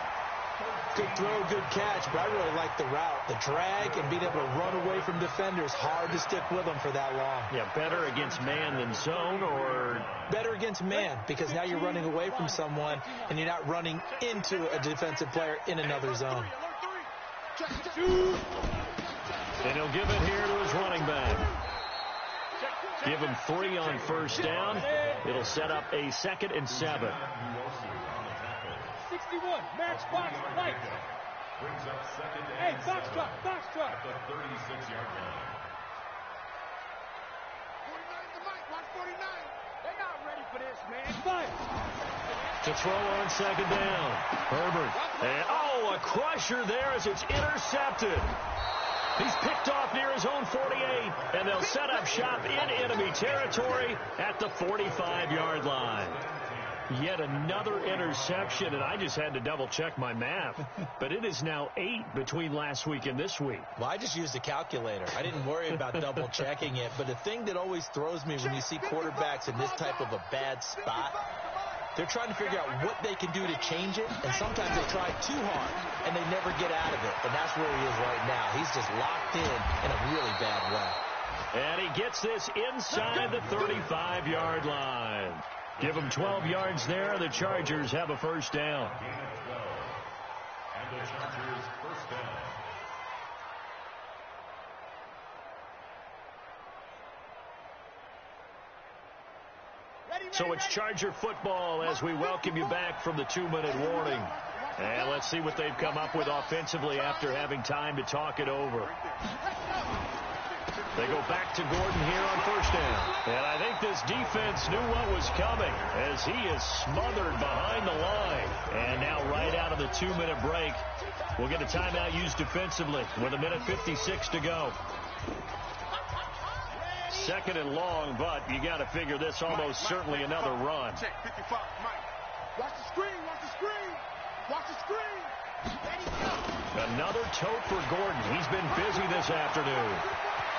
Good throw, good catch, but I really like the route. The drag and being able to run away from defenders, hard to stick with them for that long. Yeah, better against man than zone, or? Better against man, because now you're running away from someone and you're not running into a defensive player in another zone. And he'll give it here to his running back. Give him 3 on first down. It'll set up a 2nd and 7. 61, match box, light. Brings up 2nd and Hey, box 7 truck. at the 36-yard line. 49 to Mike. Watch 49. They're not ready for this, man. Fire. To throw on second down. Herbert. And, a crusher there as it's intercepted. He's picked off near his own 48, and they'll set up shop in enemy territory at the 45-yard line. Yet another interception, and I just had to double-check my math. But it is now 8 between last week and this week. Well, I just used a calculator. I didn't worry about double-checking it. But the thing that always throws me when you see quarterbacks in this type of a bad spot, they're trying to figure out what they can do to change it, and sometimes they try too hard, and they never get out of it. And that's where he is right now. He's just locked in a really bad way. And he gets this inside the 35-yard line. Give him 12 yards there. The Chargers have a first down. Gain of 12. And the Chargers first down. So it's Charger football as we welcome you back from the 2-minute warning. And let's see what they've come up with offensively after having time to talk it over. They go back to Gordon here on first down. And I think this defense knew what was coming as he is smothered behind the line. And now right out of the 2-minute break, we'll get a timeout used defensively with 1:56 to go. Second and long, but you got to figure this almost certainly another run. Check 55, Mike. Watch the screen, watch the screen. Watch the screen. Ready, go. Another tote for Gordon. He's been busy this afternoon.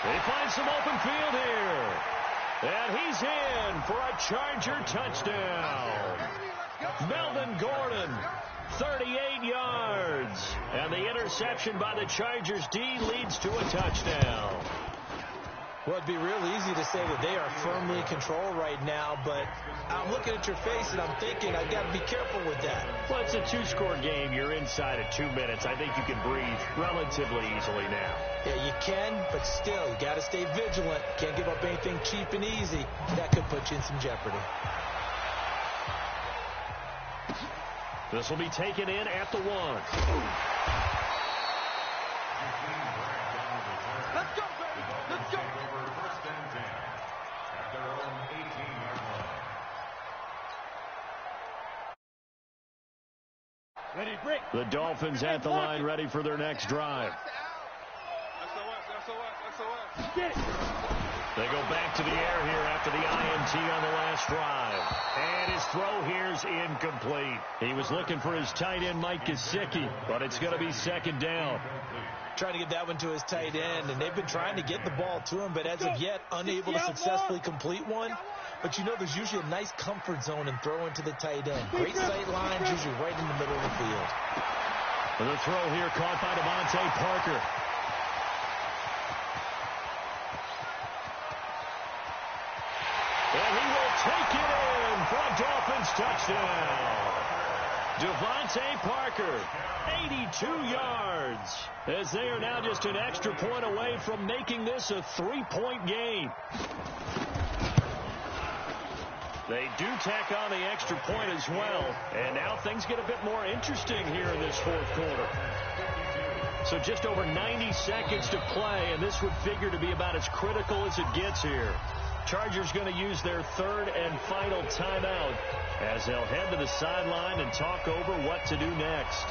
They find some open field here. And he's in for a Charger touchdown. Melvin Gordon, 38 yards. And the interception by the Chargers D leads to a touchdown. Well, it'd be real easy to say that they are firmly in control right now, but I'm looking at your face and I'm thinking I've got to be careful with that. Well, it's a two-score game. You're inside of 2 minutes. I think you can breathe relatively easily now. Yeah, you can, but still, you got to stay vigilant. Can't give up anything cheap and easy. That could put you in some jeopardy. This will be taken in at the 1. Let's go, baby. Let's go. First and 10 at their own 18-yard line. Ready, break. The Dolphins at the line, ready for their next drive. SOS. Get it. They go back to the air here after the INT on the last drive. And his throw here's incomplete. He was looking for his tight end, Mike Gesicki, but it's going to be second down. Trying to get that one to his tight end, and they've been trying to get the ball to him, but as of yet, unable to successfully complete one. But you know, there's usually a nice comfort zone in throwing to the tight end. Great sight lines, usually right in the middle of the field. The throw here caught by Devontae Parker. And he will take it in for a Dolphins touchdown. Devontae Parker, 82 yards, as they are now just an extra point away from making this a 3-point game. They do tack on the extra point as well, and now things get a bit more interesting here in this fourth quarter. So just over 90 seconds to play, and this would figure to be about as critical as it gets here. Chargers going to use their third and final timeout as they'll head to the sideline and talk over what to do next.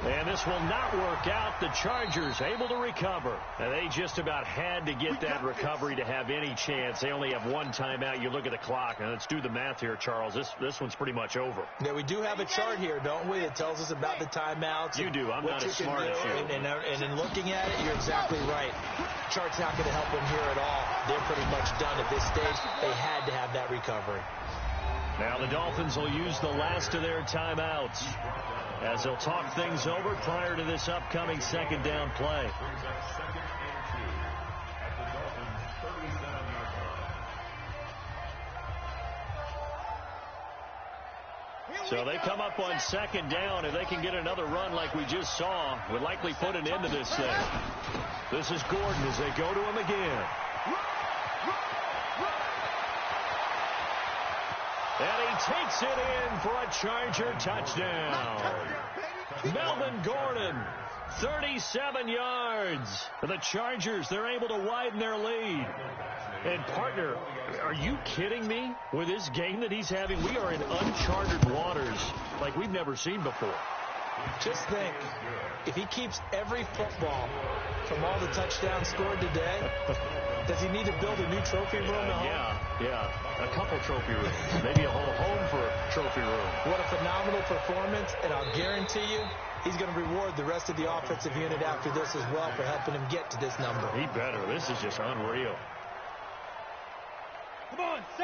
And this will not work out. The Chargers able to recover. And they just about had to get that recovery to have any chance. They only have one timeout. You look at the clock, and let's do the math here, Charles. This one's pretty much over. Yeah, we do have a chart here, don't we, that tells us about the timeouts. You do. I'm not as smart as you. And in looking at it, you're exactly right. Chart's not going to help them here at all. They're pretty much done at this stage. They had to have that recovery. Now the Dolphins will use the last of their timeouts as they'll talk things over prior to this upcoming second down play. So they come up on second down. If they can get another run like we just saw, would likely put an end to this thing. This is Gordon as they go to him again. And he takes it in for a Charger touchdown. Melvin Gordon, 37 yards. For the Chargers, they're able to widen their lead. And, partner, are you kidding me? With this game that he's having, we are in uncharted waters like we've never seen before. Just think, if he keeps every football from all the touchdowns scored today, does he need to build a new trophy room at home? Yeah. A couple trophy rooms. Maybe a whole home for a trophy room. What a phenomenal performance, and I'll guarantee you he's going to reward the rest of the offensive unit after this as well for helping him get to this number. He better. This is just unreal.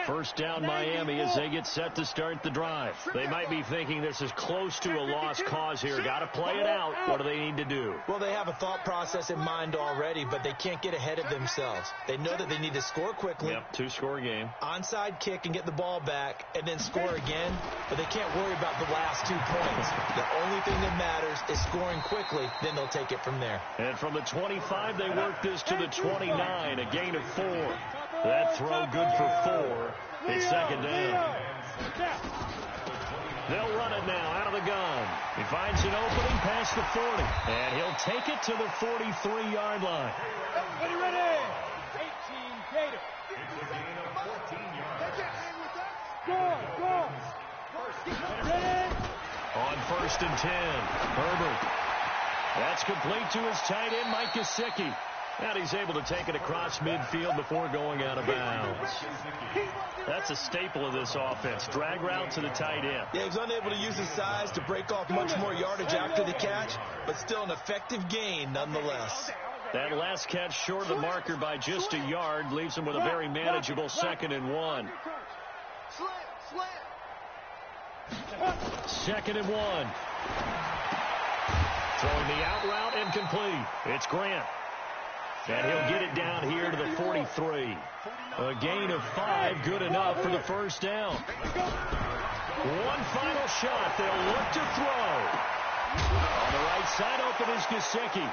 First down Miami as they get set to start the drive. They might be thinking this is close to a lost cause here. Got to play it out. What do they need to do? Well, they have a thought process in mind already, but they can't get ahead of themselves. They know that they need to score quickly. Yep, two-score game. Onside kick and get the ball back and then score again, but they can't worry about the last 2 points. The only thing that matters is scoring quickly, then they'll take it from there. And from the 25, they work this to the 29, a gain of 4. That throw good for 4. It's second down. They'll run it now out of the gun. He finds an opening past the 40. And he'll take it to the 43-yard line. Ready? 18 Gator. It's a gain of 14 yards. Go. Ready? On 1st and 10, Herbert. That's complete to his tight end, Mike Gesicki. And he's able to take it across midfield before going out of bounds. That's a staple of this offense. Drag route to the tight end. Yeah, he's unable to use his size to break off much more yardage after the catch, but still an effective gain nonetheless. That last catch short of the marker by just a yard leaves him with a very manageable 2nd and 1. Second and 1. Throwing the out route incomplete. It's Grant. And he'll get it down here to the 43. A gain of 5, good enough for the first down. One final shot. They'll look to throw. On the right side open is Gesicki.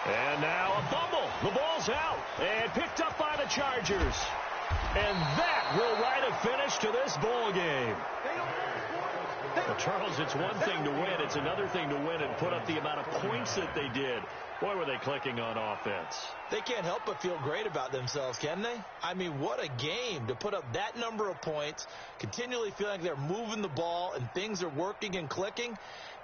And now a fumble. The ball's out. And picked up by the Chargers. And that will write a finish to this ball game. Well, Charles, it's one thing to win. It's another thing to win and put up the amount of points that they did. Boy, were they clicking on offense. They can't help but feel great about themselves, can they? I mean, what a game to put up that number of points, continually feeling like they're moving the ball and things are working and clicking.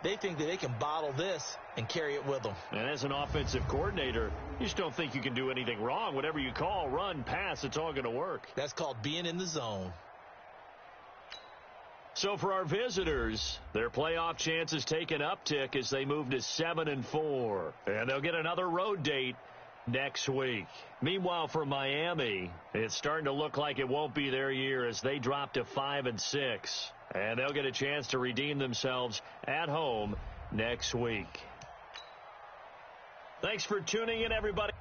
They think that they can bottle this and carry it with them. And as an offensive coordinator, you just don't think you can do anything wrong. Whatever you call, run, pass, it's all going to work. That's called being in the zone. So for our visitors, their playoff chances take an uptick as they move to 7-4. And they'll get another road date next week. Meanwhile, for Miami, it's starting to look like it won't be their year as they drop to 5-6. And they'll get a chance to redeem themselves at home next week. Thanks for tuning in, everybody.